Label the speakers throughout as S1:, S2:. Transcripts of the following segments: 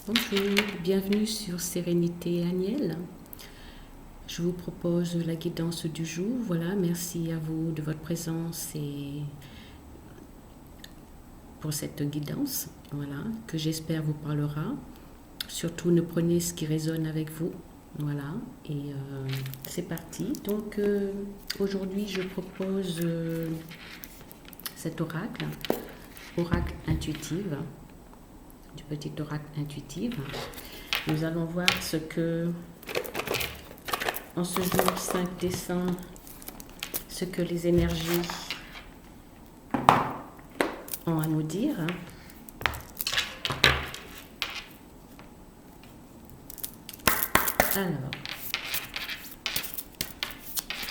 S1: Bonjour, bienvenue sur Sérénité Agnelle. Je vous propose la guidance du jour. Voilà, merci à vous de votre présence et pour cette guidance, voilà, que j'espère vous parlera. Surtout, ne prenez ce qui résonne avec vous. Voilà, et c'est parti. Donc, aujourd'hui, je propose cet oracle, oracle intuitive, du petit oracle intuitive. Nous allons voir ce que, en ce jour 5 décembre, ce que les énergies ont à nous dire. Alors,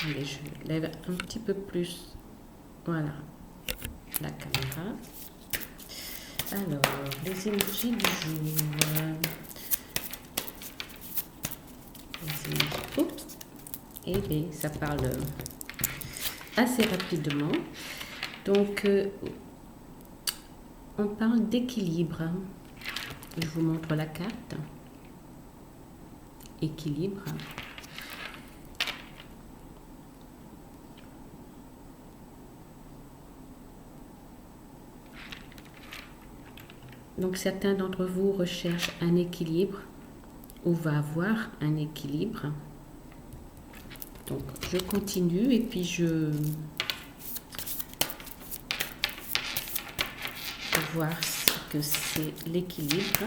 S1: allez, je lève un petit peu plus, voilà, la caméra. Alors, les énergies du jour. Oups. Et bien, ça parle assez rapidement. Donc, on parle d'équilibre. Je vous montre la carte. Équilibre. Donc, certains d'entre vous recherchent un équilibre ou va avoir un équilibre. Donc, je continue et puis je vais voir ce que c'est l'équilibre.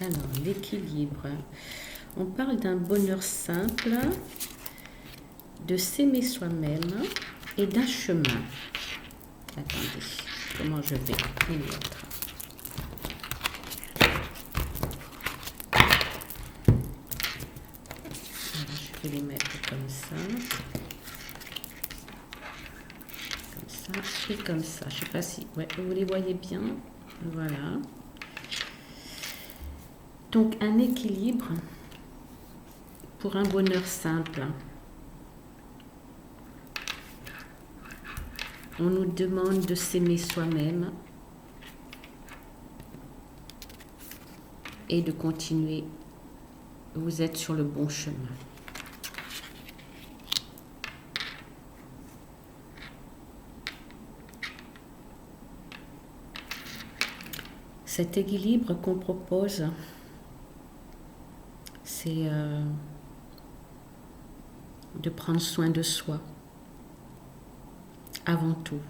S1: Alors, l'équilibre. On parle d'un bonheur simple, de s'aimer soi-même et d'un chemin. Attendez, comment je vais les mettre? Alors, je vais les mettre comme ça et comme ça. Je ne sais pas si vous les voyez bien. Voilà. Donc, un équilibre pour un bonheur simple. On nous demande de s'aimer soi-même et de continuer. Vous êtes sur le bon chemin. Cet équilibre qu'on propose, c'est de prendre soin de soi avant tout,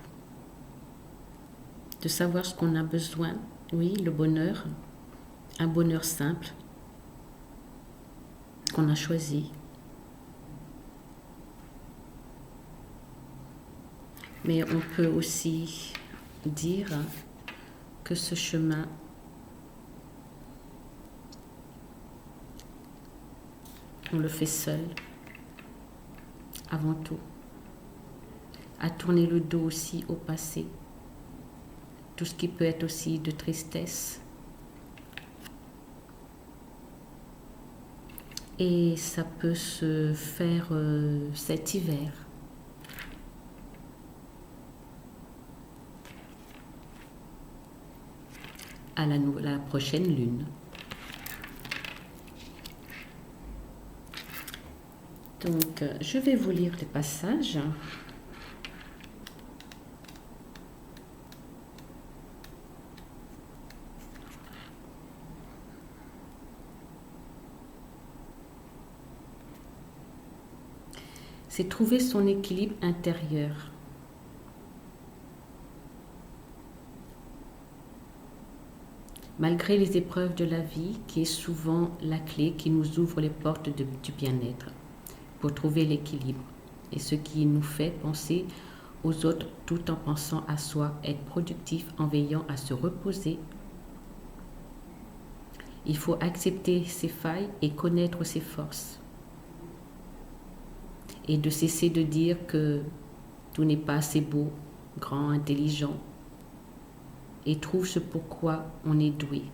S1: de savoir ce qu'on a besoin. Oui, le bonheur, un bonheur simple qu'on a choisi. Mais on peut aussi dire que ce chemin on le fait seul, avant tout. À tourner le dos aussi au passé, tout ce qui peut être aussi de tristesse. Et ça peut se faire cet hiver. À la prochaine lune. Donc, je vais vous lire les passages. C'est trouver son équilibre intérieur. Malgré les épreuves de la vie, qui est souvent la clé qui nous ouvre les portes du bien-être, pour trouver l'équilibre et ce qui nous fait penser aux autres tout en pensant à soi, être productif en veillant à se reposer. Il faut accepter ses failles et connaître ses forces. Et de cesser de dire que tout n'est pas assez beau, grand, intelligent. Et trouve ce pourquoi on est doué.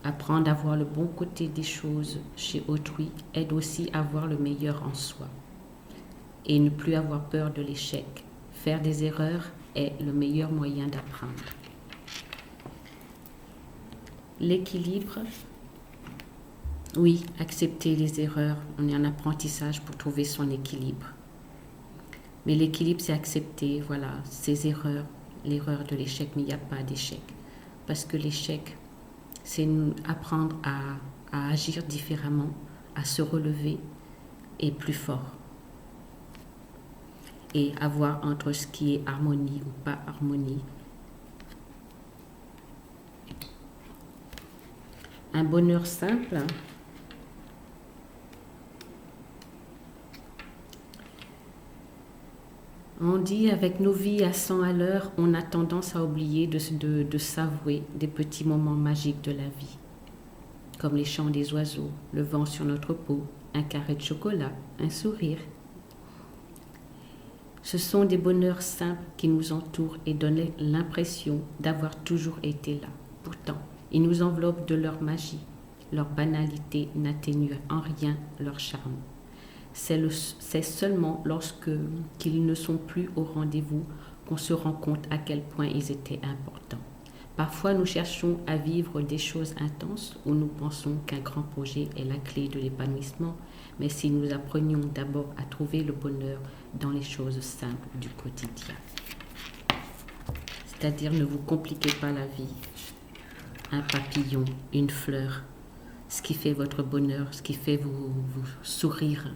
S1: Apprendre à voir le bon côté des choses chez autrui aide aussi à voir le meilleur en soi. Et ne plus avoir peur de l'échec. Faire des erreurs est le meilleur moyen d'apprendre. L'équilibre, oui, accepter les erreurs. On est en apprentissage pour trouver son équilibre. Mais l'équilibre, c'est accepter, voilà, ces erreurs, l'erreur de l'échec, mais il n'y a pas d'échec. Parce que l'échec, c'est apprendre à agir différemment, à se relever et plus fort. Et avoir entre ce qui est harmonie ou pas harmonie. Un bonheur simple. On dit avec nos vies à 100 à l'heure, on a tendance à oublier de savourer des petits moments magiques de la vie. Comme les chants des oiseaux, le vent sur notre peau, un carré de chocolat, un sourire. Ce sont des bonheurs simples qui nous entourent et donnent l'impression d'avoir toujours été là. Pourtant, ils nous enveloppent de leur magie. Leur banalité n'atténue en rien leur charme. C'est seulement lorsque qu'ils ne sont plus au rendez-vous qu'on se rend compte à quel point ils étaient importants. Parfois, nous cherchons à vivre des choses intenses où nous pensons qu'un grand projet est la clé de l'épanouissement, mais si nous apprenions d'abord à trouver le bonheur dans les choses simples du quotidien. C'est-à-dire, ne vous compliquez pas la vie. Un papillon, une fleur, ce qui fait votre bonheur, ce qui fait vous sourire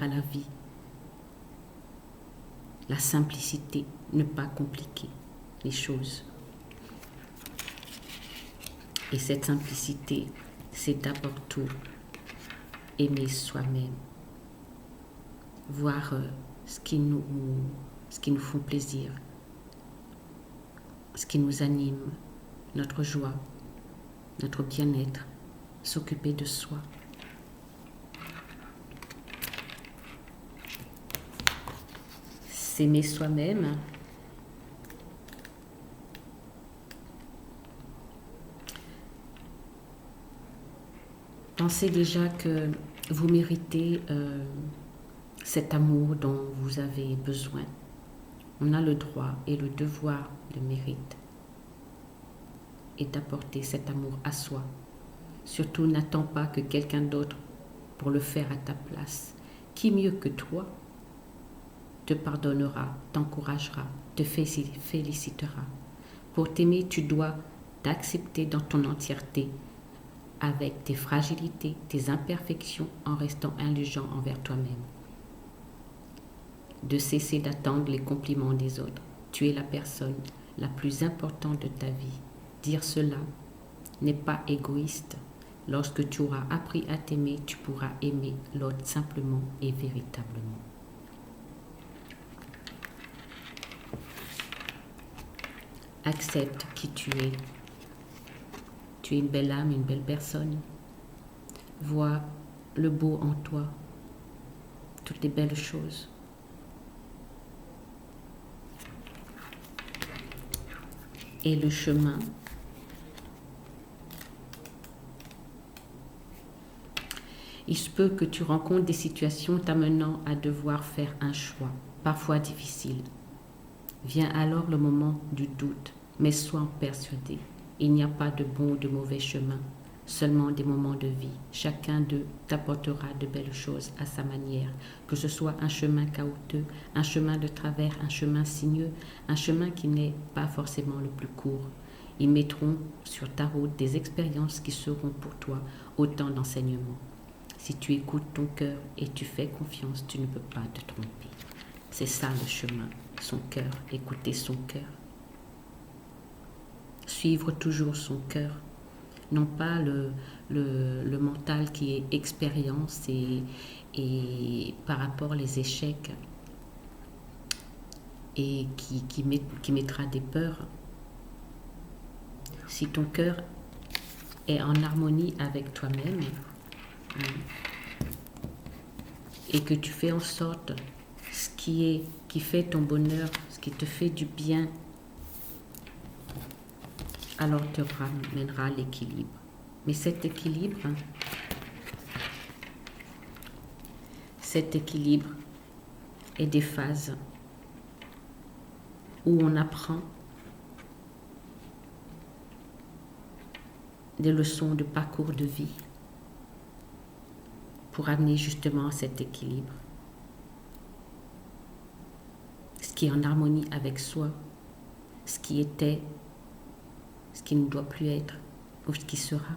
S1: à la vie. La simplicité, ne pas compliquer les choses. Et cette simplicité, c'est d'abord tout aimer soi-même, voir ce qui nous fait plaisir, ce qui nous anime, notre joie, notre bien-être, s'occuper de soi. S'aimer soi-même, pensez déjà que vous méritez cet amour dont vous avez besoin. On a le droit et le devoir de mérite et d'apporter cet amour à soi. Surtout, n'attends pas que quelqu'un d'autre pour le faire à ta place. Qui mieux que toi te pardonnera, t'encouragera, te félicitera. Pour t'aimer, tu dois t'accepter dans ton entièreté, avec tes fragilités, tes imperfections, en restant indulgent envers toi-même. De cesser d'attendre les compliments des autres. Tu es la personne la plus importante de ta vie. Dire cela n'est pas égoïste. Lorsque tu auras appris à t'aimer, tu pourras aimer l'autre simplement et véritablement. Accepte qui tu es. Tu es une belle âme, une belle personne. Vois le beau en toi, toutes les belles choses. Et le chemin, il se peut que tu rencontres des situations t'amenant à devoir faire un choix, parfois difficile. Vient alors le moment du doute, mais sois persuadé. Il n'y a pas de bon ou de mauvais chemin, seulement des moments de vie. Chacun d'eux t'apportera de belles choses à sa manière, que ce soit un chemin chaotique, un chemin de travers, un chemin sinueux, un chemin qui n'est pas forcément le plus court. Ils mettront sur ta route des expériences qui seront pour toi autant d'enseignements. Si tu écoutes ton cœur et tu fais confiance, tu ne peux pas te tromper. C'est ça le chemin, son cœur, écouter son cœur. Suivre toujours son cœur, non pas le mental qui est expérience et par rapport aux échecs et qui mettra des peurs. Si ton cœur est en harmonie avec toi-même et que tu fais en sorte ce qui fait ton bonheur, ce qui te fait du bien, alors te ramènera l'équilibre. Mais cet équilibre est des phases où on apprend des leçons de parcours de vie pour amener justement à cet équilibre. Ce qui est en harmonie avec soi, ce qui était, ce qui ne doit plus être ou ce qui sera.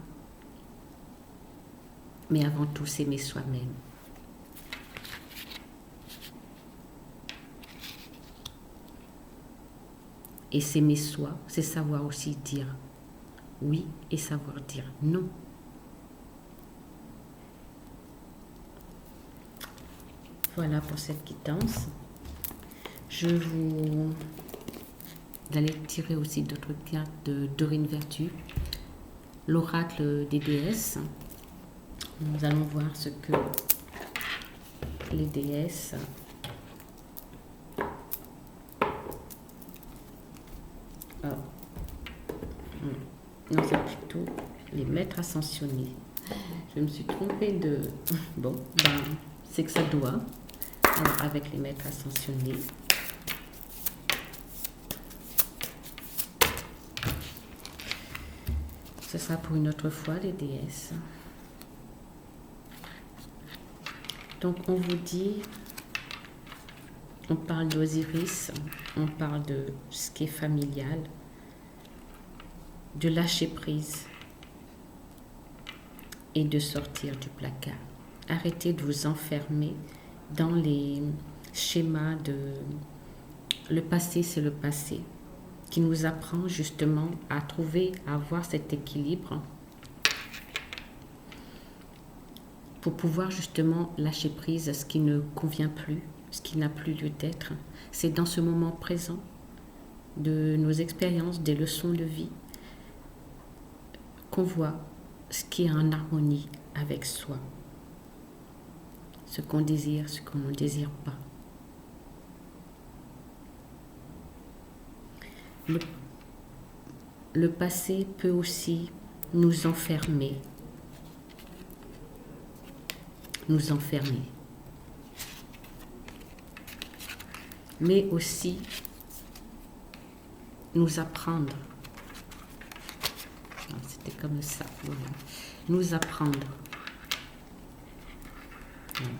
S1: Mais avant tout, s'aimer soi-même. Et s'aimer soi, c'est savoir aussi dire oui et savoir dire non. Voilà pour cette quittance. Vous allez tirer aussi d'autres cartes de Dorine Vertu, l'oracle des déesses. Nous allons voir ce que les déesses non, c'est plutôt les maîtres ascensionnés. Je me suis trompée de... Bon, c'est que ça doit. Alors, avec les maîtres ascensionnés. Ce sera pour une autre fois, les déesses. Donc, on vous dit... On parle d'Osiris, on parle de ce qui est familial, de lâcher prise et de sortir du placard. Arrêtez de vous enfermer dans les schémas de le passé, c'est le passé, qui nous apprend justement à trouver, à avoir cet équilibre pour pouvoir justement lâcher prise à ce qui ne convient plus, ce qui n'a plus lieu d'être. C'est dans ce moment présent de nos expériences, des leçons de vie, qu'on voit ce qui est en harmonie avec soi, ce qu'on désire, ce qu'on ne désire pas. Le passé peut aussi nous enfermer, mais aussi nous apprendre. C'était comme ça, voilà. Nous apprendre. Voilà.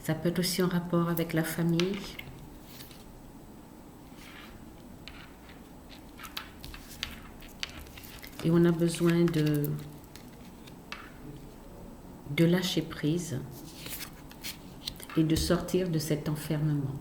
S1: Ça peut être aussi en rapport avec la famille. Et on a besoin de lâcher prise et de sortir de cet enfermement.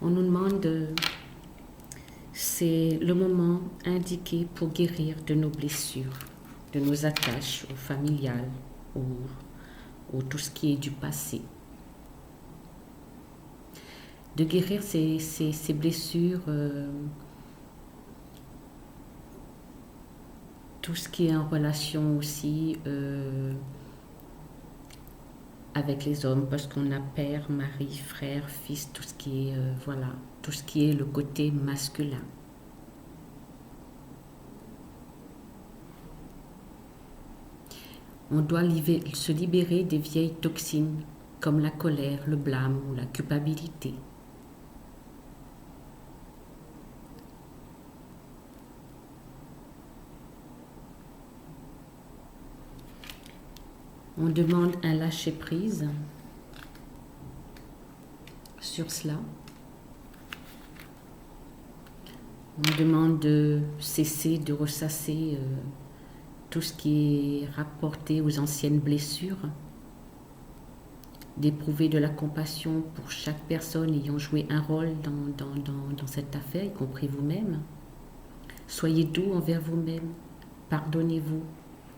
S1: On nous demande, c'est le moment indiqué pour guérir de nos blessures, de nos attaches ou familiales ou tout ce qui est du passé. De guérir ces blessures, tout ce qui est en relation aussi avec les hommes, parce qu'on a père, mari, frère, fils, tout ce qui est, voilà, tout ce qui est le côté masculin. On doit se libérer des vieilles toxines comme la colère, le blâme ou la culpabilité. On demande un lâcher-prise sur cela. On demande de cesser de ressasser tout ce qui est rapporté aux anciennes blessures, d'éprouver de la compassion pour chaque personne ayant joué un rôle dans cette affaire, y compris vous-même. Soyez doux envers vous-même, pardonnez-vous,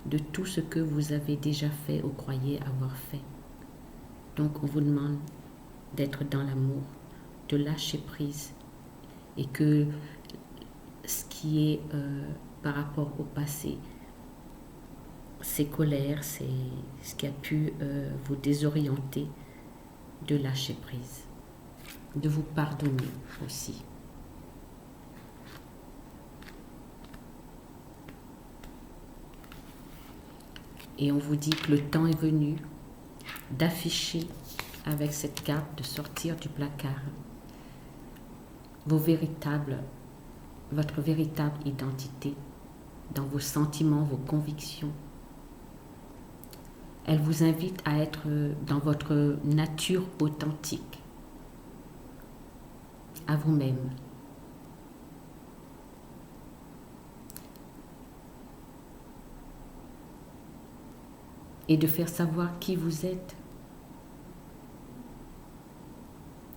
S1: de tout ce que vous avez déjà fait ou croyez avoir fait. Donc on vous demande d'être dans l'amour, de lâcher prise et que ce qui est par rapport au passé, ces colères, c'est ce qui a pu vous désorienter, de lâcher prise, de vous pardonner aussi. Et on vous dit que le temps est venu d'afficher avec cette carte, de sortir du placard votre véritable identité, dans vos sentiments, vos convictions. Elle vous invite à être dans votre nature authentique, à vous-même. Et de faire savoir qui vous êtes.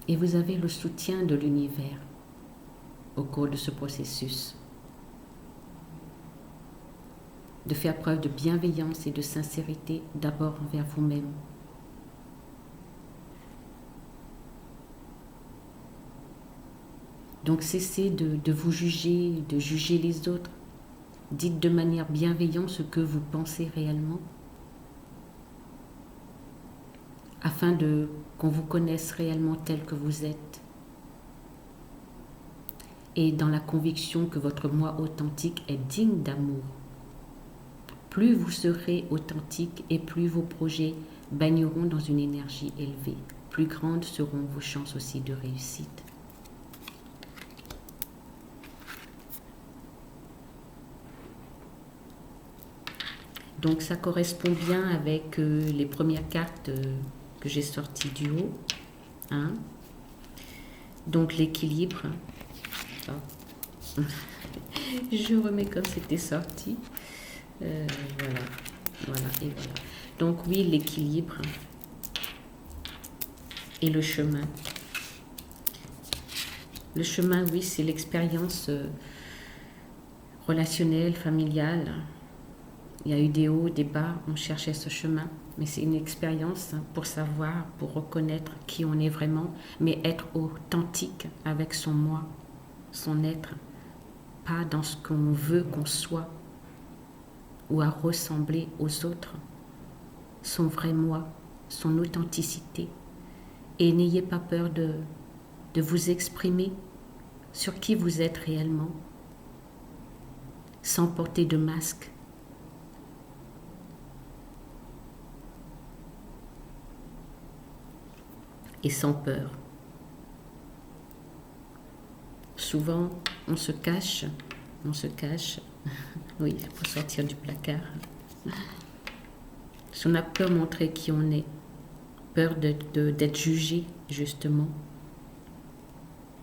S1: Et vous avez le soutien de l'univers au cours de ce processus. De faire preuve de bienveillance et de sincérité d'abord envers vous-même. Donc cessez de vous juger, de juger les autres. Dites de manière bienveillante ce que vous pensez réellement, afin qu'on vous connaisse réellement tel que vous êtes. Et dans la conviction que votre moi authentique est digne d'amour. Plus vous serez authentique et plus vos projets baigneront dans une énergie élevée. Plus grandes seront vos chances aussi de réussite. Donc ça correspond bien avec les premières cartes que j'ai sorties du haut. Hein. Donc l'équilibre. Je remets comme c'était sorti. Voilà, et voilà. Donc oui, l'équilibre et le chemin. Le chemin, oui, c'est l'expérience relationnelle, familiale. Il y a eu des hauts, des bas, on cherchait ce chemin. Mais c'est une expérience pour savoir, pour reconnaître qui on est vraiment, mais être authentique avec son moi, son être, pas dans ce qu'on veut qu'on soit ou à ressembler aux autres, son vrai moi, son authenticité. Et n'ayez pas peur de vous exprimer sur qui vous êtes réellement, sans porter de masque. Et sans peur. Souvent, on se cache, oui, pour sortir du placard. Parce qu'on a peur de montrer qui on est, peur d'être jugé, justement.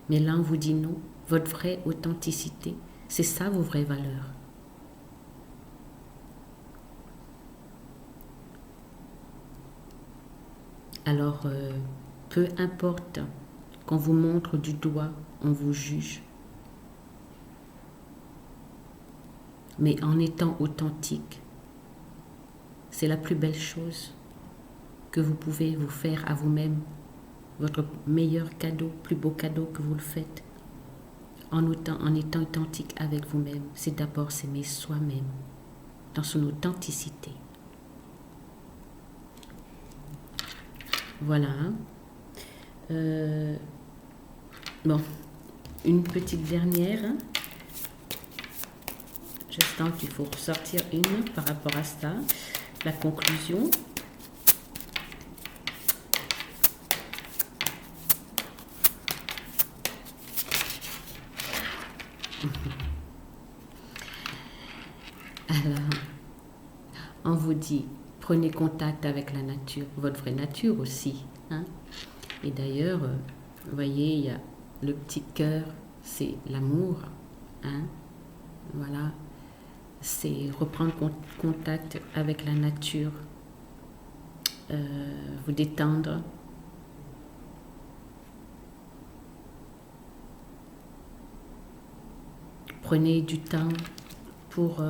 S1: Mais là, on vous dit non, votre vraie authenticité, c'est ça vos vraies valeurs. Alors, peu importe qu'on vous montre du doigt, on vous juge. Mais en étant authentique, c'est la plus belle chose que vous pouvez vous faire à vous-même. Votre meilleur cadeau, plus beau cadeau que vous le faites. En étant authentique avec vous-même, c'est d'abord s'aimer soi-même, dans son authenticité. Voilà. Bon, une petite dernière. Je sens qu'il faut ressortir une par rapport à ça. La conclusion. Alors, on vous dit, prenez contact avec la nature, votre vraie nature aussi. Hein? Et d'ailleurs, vous voyez, il y a le petit cœur, c'est l'amour. Hein? Voilà, c'est reprendre contact avec la nature, vous détendre. Prenez du temps pour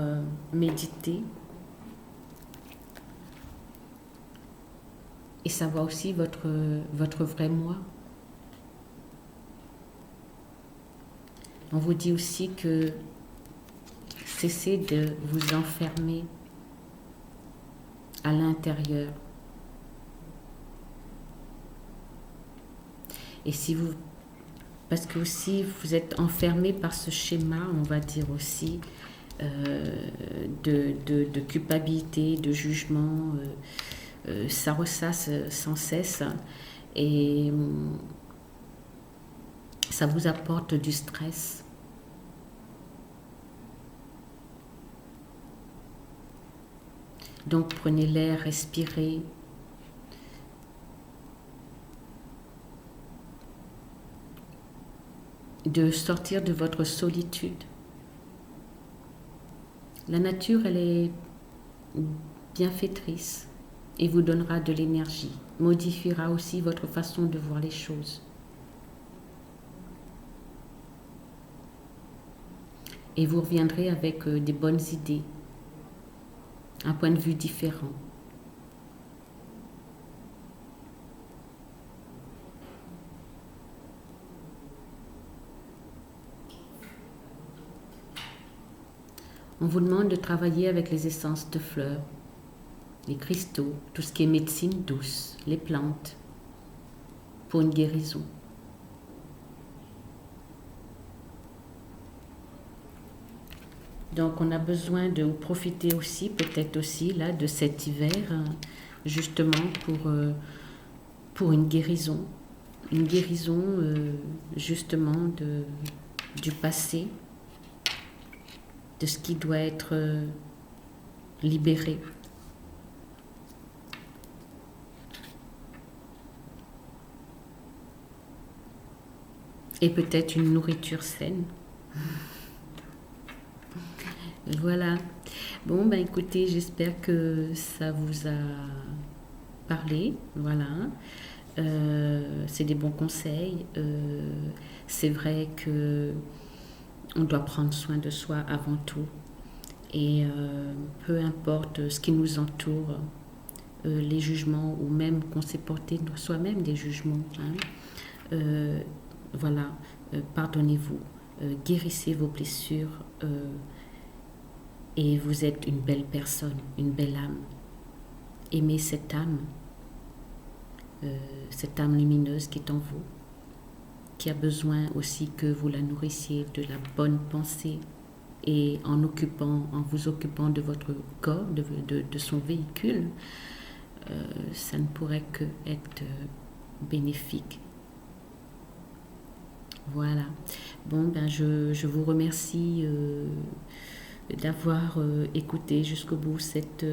S1: méditer, et savoir aussi votre vrai moi. On vous dit aussi que cessez de vous enfermer à l'intérieur. Et si vous, parce que aussi vous êtes enfermé par ce schéma, on va dire aussi, de culpabilité, de jugement, ça ressasse sans cesse et ça vous apporte du stress. Donc prenez l'air, respirez. De sortir de votre solitude. La nature, elle est bienfaitrice et vous donnera de l'énergie, modifiera aussi votre façon de voir les choses. Et vous reviendrez avec des bonnes idées, un point de vue différent. On vous demande de travailler avec les essences de fleurs, les cristaux, tout ce qui est médecine douce, les plantes, pour une guérison. Donc on a besoin de profiter aussi, peut-être aussi là, de cet hiver, justement pour une guérison justement du passé, de ce qui doit être libéré. Et peut-être une nourriture saine. Voilà. Bon, ben écoutez, j'espère que ça vous a parlé. Voilà. C'est des bons conseils. C'est vrai que on doit prendre soin de soi avant tout. Et peu importe ce qui nous entoure, les jugements ou même qu'on s'est porté soi-même des jugements. Voilà, pardonnez-vous, guérissez vos blessures et vous êtes une belle personne, une belle âme. Aimez cette âme lumineuse qui est en vous, qui a besoin aussi que vous la nourrissiez de la bonne pensée et en vous occupant de votre corps, de son véhicule, ça ne pourrait que être bénéfique. Voilà. Bon, ben je vous remercie d'avoir écouté jusqu'au bout cette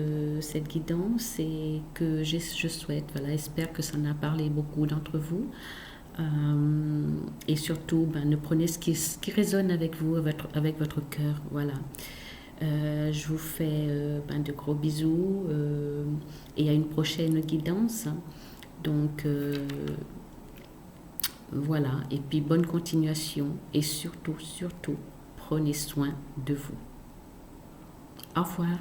S1: guidance et que je souhaite, voilà, j'espère que ça en a parlé beaucoup d'entre vous. Et surtout, ben, ne prenez ce qui résonne avec vous, avec votre cœur. Voilà. Je vous fais de gros bisous et à une prochaine guidance. Donc, voilà. Et puis, bonne continuation et surtout, prenez soin de vous. Au revoir.